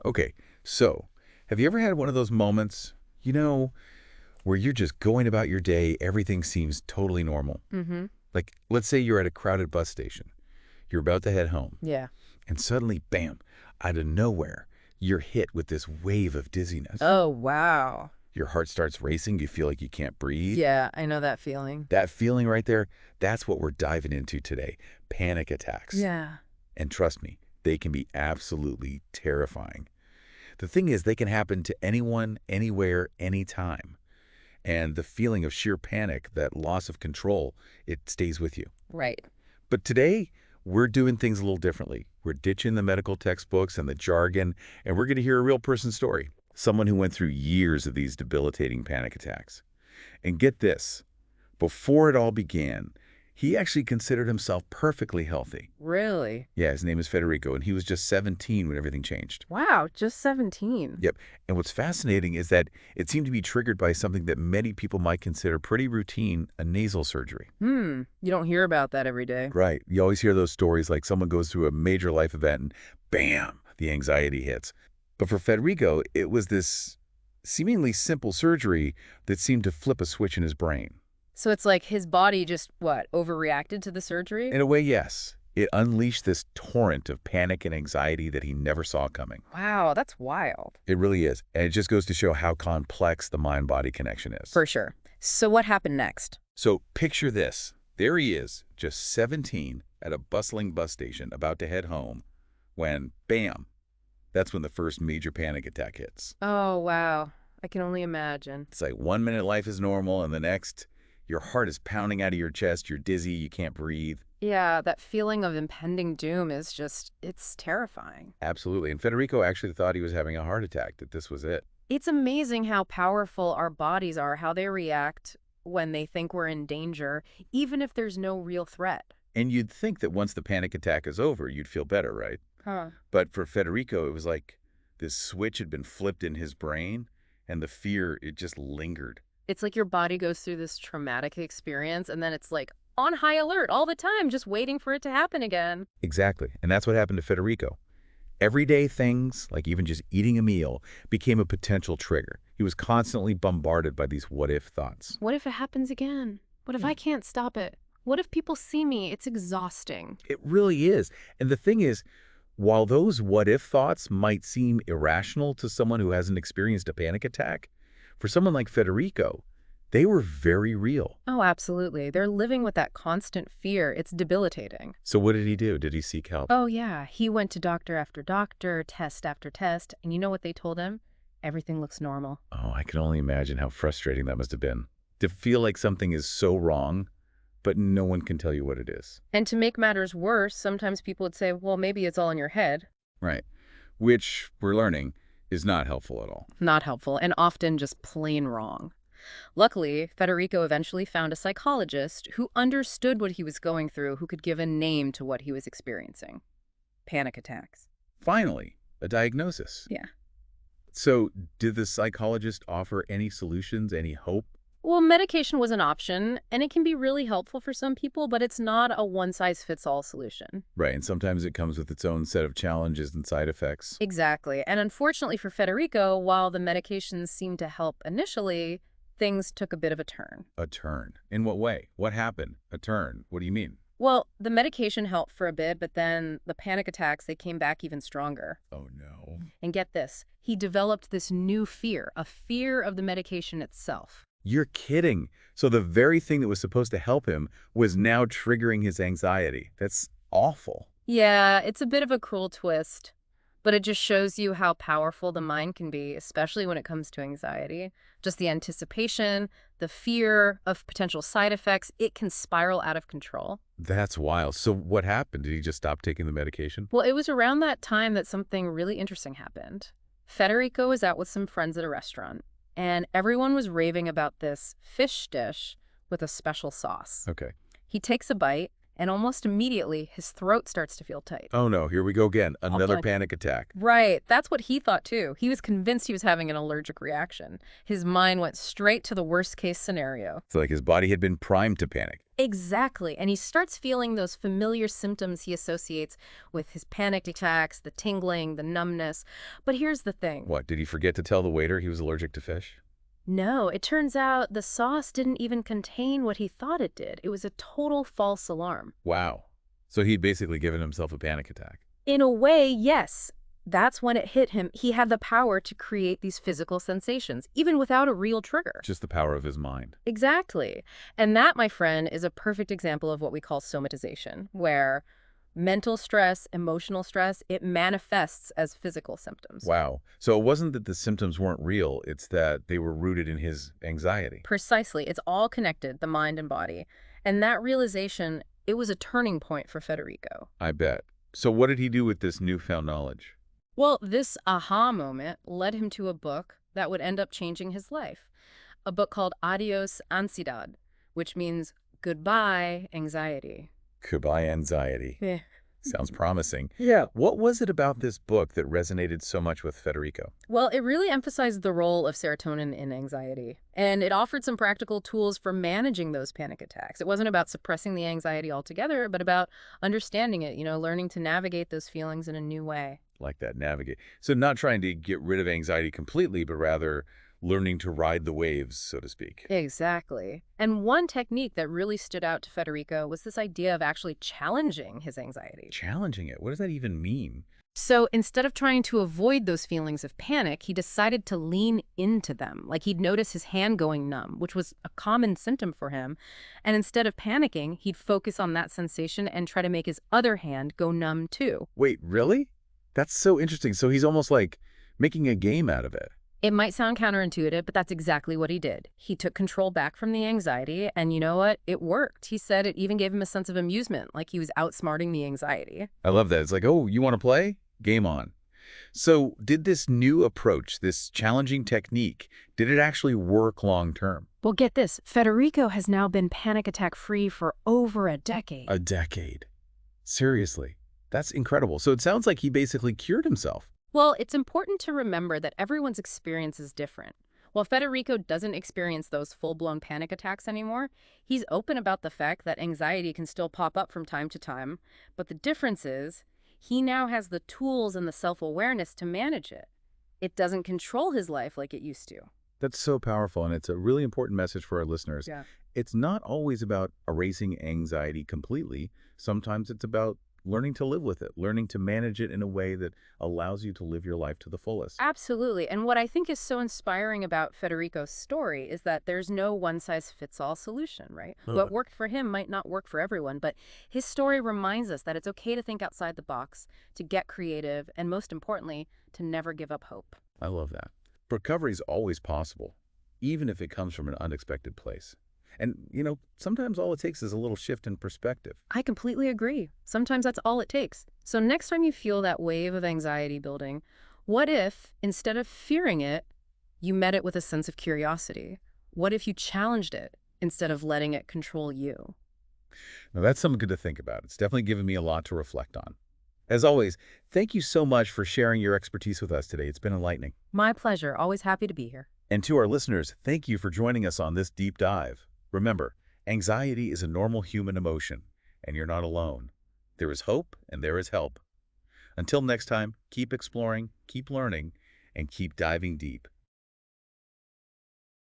Okay, so have you ever had one of those moments, where you're just going about your day, everything seems totally normal? Mm-hmm. Like, let's say you're at a crowded bus station. You're about to head home, Yeah. and suddenly, bam, out of nowhere, you're hit with this wave of dizziness. Oh, wow. Your heart starts racing, you feel like you can't breathe. Yeah, I know that feeling. That feeling right there, that's what we're diving into today, panic attacks. Yeah. And trust me, they can be absolutely terrifying. The thing is, they can happen to anyone, anywhere, anytime. And the feeling of sheer panic, that loss of control, it stays with you. Right. But today, we're doing things a little differently. We're ditching the medical textbooks and the jargon, and we're going to hear a real person story. Someone who went through years of these debilitating panic attacks. And get this, before it all began, he actually considered himself perfectly healthy. Really? Yeah, his name is Federico, and he was just 17 when everything changed. Wow, just 17. Yep. And what's fascinating is that it seemed to be triggered by something that many people might consider pretty routine, a nasal surgery. You don't hear about that every day. Right. You always hear those stories like someone goes through a major life event and bam, the anxiety hits. But for Federico, it was this seemingly simple surgery that seemed to flip a switch in his brain. So it's like his body just, overreacted to the surgery? In a way, yes. It unleashed this torrent of panic and anxiety that he never saw coming. Wow, that's wild. It really is. And it just goes to show how complex the mind-body connection is. For sure. So what happened next? So picture this. There he is, just 17, at a bustling bus station, about to head home, when, bam, that's when the first major panic attack hits. Oh, wow. I can only imagine. It's like 1 minute life is normal, and the next, your heart is pounding out of your chest, you're dizzy, you can't breathe. Yeah, that feeling of impending doom is it's terrifying. Absolutely. And Federico actually thought he was having a heart attack, that this was it. It's amazing how powerful our bodies are, how they react when they think we're in danger, even if there's no real threat. And you'd think that once the panic attack is over, you'd feel better, right? Huh. But for Federico, it was like this switch had been flipped in his brain, and the fear, it just lingered. It's like your body goes through this traumatic experience, and then it's like on high alert all the time, just waiting for it to happen again. Exactly. And that's what happened to Federico. Everyday things, like even just eating a meal, became a potential trigger. He was constantly bombarded by these what-if thoughts. What if it happens again? What if I can't stop it? What if people see me? It's exhausting. It really is. And the thing is, while those what-if thoughts might seem irrational to someone who hasn't experienced a panic attack, for someone like Federico, they were very real. Oh, absolutely. They're living with that constant fear. It's debilitating. So what did he do? Did he seek help? Oh, yeah. He went to doctor after doctor, test after test, and you know what they told him? Everything looks normal. Oh, I can only imagine how frustrating that must have been. To feel like something is so wrong, but no one can tell you what it is. And to make matters worse, sometimes people would say, well, maybe it's all in your head. Right. Which, we're learning, is not helpful at all. Not helpful, and often just plain wrong. Luckily, Federico eventually found a psychologist who understood what he was going through, who could give a name to what he was experiencing. Panic attacks. Finally, a diagnosis. Yeah. So, did the psychologist offer any solutions, any hope? Well, medication was an option, and it can be really helpful for some people, but it's not a one-size-fits-all solution. Right, and sometimes it comes with its own set of challenges and side effects. Exactly. And unfortunately for Federico, while the medications seemed to help initially, things took a bit of a turn. A turn. In what way? What happened? A turn. What do you mean? Well, the medication helped for a bit, but then the panic attacks, they came back even stronger. Oh, no. And get this, he developed this new fear, a fear of the medication itself. You're kidding. So the very thing that was supposed to help him was now triggering his anxiety. That's awful. Yeah, it's a bit of a cruel twist, but it just shows you how powerful the mind can be, especially when it comes to anxiety. Just the anticipation, the fear of potential side effects, it can spiral out of control. That's wild. So what happened? Did he just stop taking the medication? Well, it was around that time that something really interesting happened. Federico was out with some friends at a restaurant, and everyone was raving about this fish dish with a special sauce. Okay. He takes a bite, and almost immediately his throat starts to feel tight. Oh no, here we go again. All Another done. panic attack. Right. That's what he thought too. He was convinced he was having an allergic reaction. His mind went straight to the worst case scenario. It's like his body had been primed to panic. Exactly. And he starts feeling those familiar symptoms he associates with his panic attacks, the tingling, the numbness. But here's the thing. What, did he forget to tell the waiter he was allergic to fish? No, it turns out the sauce didn't even contain what he thought it did. It was a total false alarm. Wow. So he'd basically given himself a panic attack. In a way, yes. That's when it hit him. He had the power to create these physical sensations, even without a real trigger. Just the power of his mind. Exactly. And that, my friend, is a perfect example of what we call somatization, where mental stress, emotional stress, it manifests as physical symptoms. Wow. So it wasn't that the symptoms weren't real, it's that they were rooted in his anxiety. Precisely. It's all connected, the mind and body. And that realization, it was a turning point for Federico. I bet. So what did he do with this newfound knowledge? Well, this aha moment led him to a book that would end up changing his life. A book called Adios Ansiedad, which means goodbye anxiety. Goodbye, anxiety. Yeah. Sounds promising. Yeah. What was it about this book that resonated so much with Federico? Well, it really emphasized the role of serotonin in anxiety, and it offered some practical tools for managing those panic attacks. It wasn't about suppressing the anxiety altogether, but about understanding it, learning to navigate those feelings in a new way. Like that, navigate. So not trying to get rid of anxiety completely, but rather learning to ride the waves, so to speak. Exactly. And one technique that really stood out to Federico was this idea of actually challenging his anxiety. Challenging it. What does that even mean? So instead of trying to avoid those feelings of panic, he decided to lean into them. Like he'd notice his hand going numb, which was a common symptom for him. And instead of panicking, he'd focus on that sensation and try to make his other hand go numb too. Wait, really? That's so interesting. So he's almost like making a game out of it. It might sound counterintuitive, but that's exactly what he did. He took control back from the anxiety, and you know what? It worked. He said it even gave him a sense of amusement, like he was outsmarting the anxiety. I love that. It's like, oh, you want to play? Game on. So did this new approach, this challenging technique, did it actually work long term? Well, get this. Federico has now been panic attack free for over a decade. A decade. Seriously. That's incredible. So it sounds like he basically cured himself. Well, it's important to remember that everyone's experience is different. While Federico doesn't experience those full-blown panic attacks anymore, he's open about the fact that anxiety can still pop up from time to time. But the difference is, he now has the tools and the self-awareness to manage it. It doesn't control his life like it used to. That's so powerful, and it's a really important message for our listeners. Yeah. It's not always about erasing anxiety completely. Sometimes it's about learning to live with it, learning to manage it in a way that allows you to live your life to the fullest. Absolutely. And what I think is so inspiring about Federico's story is that there's no one-size-fits-all solution, right? What worked for him might not work for everyone, but his story reminds us that it's okay to think outside the box, to get creative, and most importantly, to never give up hope. I love that. Recovery is always possible, even if it comes from an unexpected place. And, sometimes all it takes is a little shift in perspective. I completely agree. Sometimes that's all it takes. So next time you feel that wave of anxiety building, what if, instead of fearing it, you met it with a sense of curiosity? What if you challenged it instead of letting it control you? Now, that's something good to think about. It's definitely given me a lot to reflect on. As always, thank you so much for sharing your expertise with us today. It's been enlightening. My pleasure. Always happy to be here. And to our listeners, thank you for joining us on this deep dive. Remember, anxiety is a normal human emotion, and you're not alone. There is hope and there is help. Until next time, keep exploring, keep learning, and keep diving deep.